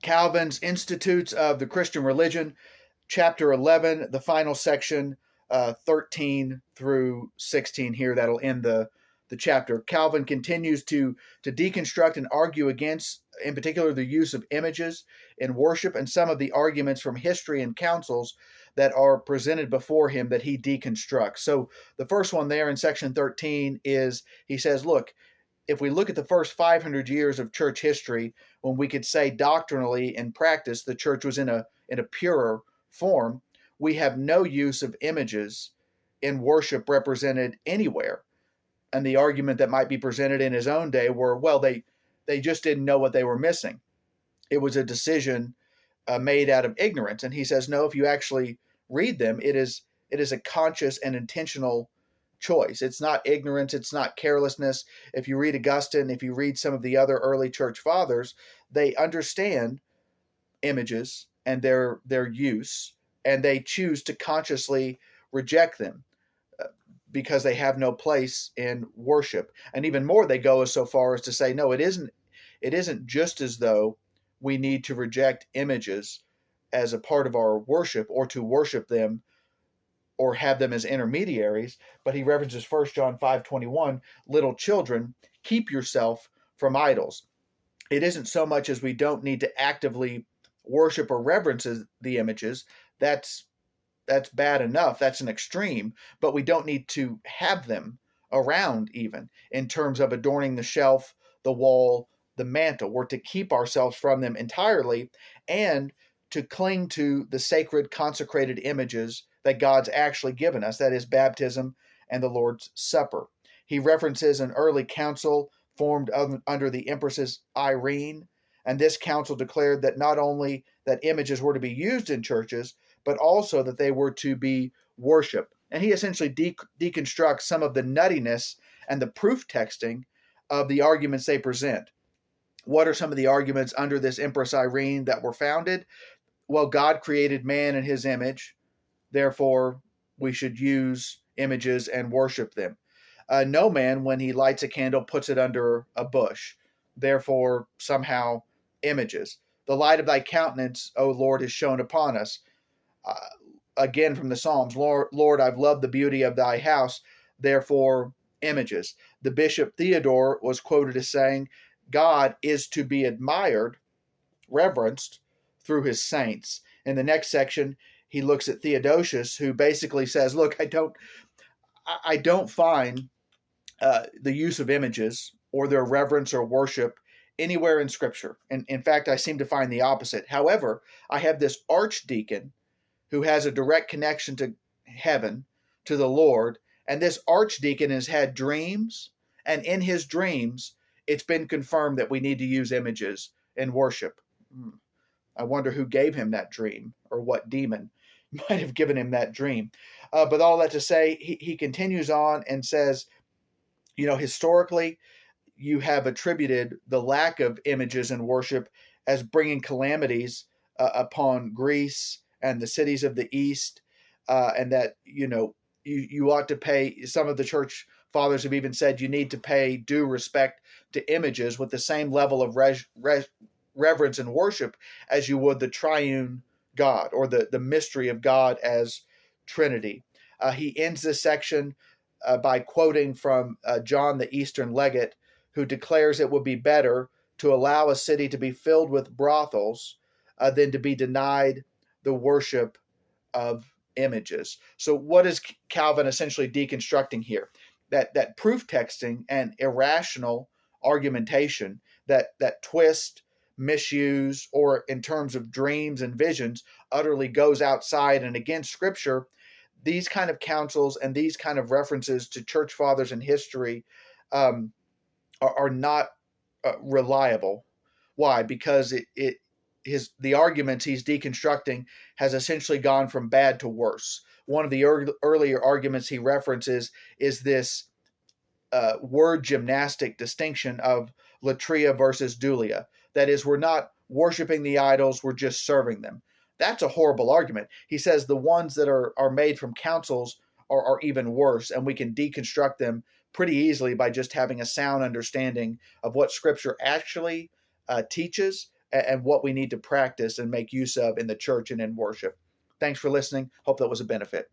Calvin's Institutes of the Christian Religion, chapter 11, the final section, 13 through 16 here. That'll end the chapter. Calvin continues to deconstruct and argue against, in particular, the use of images in worship and some of the arguments from history and councils that are presented before him that he deconstructs. So the first one there in section 13 is he says, look, if we look at the first 500 years of church history, when we could say doctrinally in practice the church was in a purer form, we have no use of images in worship represented anywhere. And the argument that might be presented in his own day were, well, they just didn't know what they were missing. It was a decision made out of ignorance. And he says, no, if you actually read them, it is a conscious and intentional choice. It's not ignorance. It's not carelessness. If you read Augustine, if you read some of the other early church fathers, they understand images and their use, and they choose to consciously reject them because they have no place in worship. And even more, they go as so far as to say, no, it isn't just as though we need to reject images as a part of our worship or to worship them or have them as intermediaries, but he references 1 John 5:21, little children, keep yourself from idols. It isn't so much as we don't need to actively worship or reverence the images. That's bad enough. That's an extreme, but we don't need to have them around even in terms of adorning the shelf, the wall, the mantle. We're to keep ourselves from them entirely and to cling to the sacred consecrated images that God's actually given us, that is baptism and the Lord's Supper. He references an early council formed under the Empress Irene, and this council declared that not only that images were to be used in churches, but also that they were to be worshiped. And he essentially deconstructs some of the nuttiness and the proof texting of the arguments they present. What are some of the arguments under this Empress Irene that were founded? Well, God created man in his image. Therefore, we should use images and worship them. No man, when he lights a candle, puts it under a bush. Therefore, somehow, images. The light of thy countenance, O Lord, is shone upon us. Again from the Psalms, Lord, I've loved the beauty of thy house. Therefore, images. The Bishop Theodore was quoted as saying, God is to be admired, reverenced, through his saints. In the next section, he looks at Theodosius, who basically says, look, I don't find the use of images or their reverence or worship anywhere in Scripture. And in fact, I seem to find the opposite. However, I have this archdeacon who has a direct connection to heaven, to the Lord, and this archdeacon has had dreams, and in his dreams, it's been confirmed that we need to use images in worship. I wonder who gave him that dream, or what demon might have given him that dream. But all that to say, he continues on and says, historically, you have attributed the lack of images in worship as bringing calamities upon Greece and the cities of the East, and that, you ought to pay, some of the church fathers have even said you need to pay due respect to images with the same level of reverence and worship as you would the triune God or the mystery of God as Trinity. He ends this section by quoting from John the Eastern Legate, who declares it would be better to allow a city to be filled with brothels than to be denied the worship of images. So what is Calvin essentially deconstructing here? That proof texting and irrational argumentation, that twist, misuse, or in terms of dreams and visions, utterly goes outside and against Scripture. These kind of counsels and these kind of references to church fathers in history are not reliable. Why? Because the arguments he's deconstructing has essentially gone from bad to worse. One of the earlier arguments he references is this word gymnastic distinction of latria versus dulia. That is, we're not worshiping the idols, we're just serving them. That's a horrible argument. He says the ones that are made from councils are even worse, and we can deconstruct them pretty easily by just having a sound understanding of what Scripture actually teaches and what we need to practice and make use of in the church and in worship. Thanks for listening. Hope that was a benefit.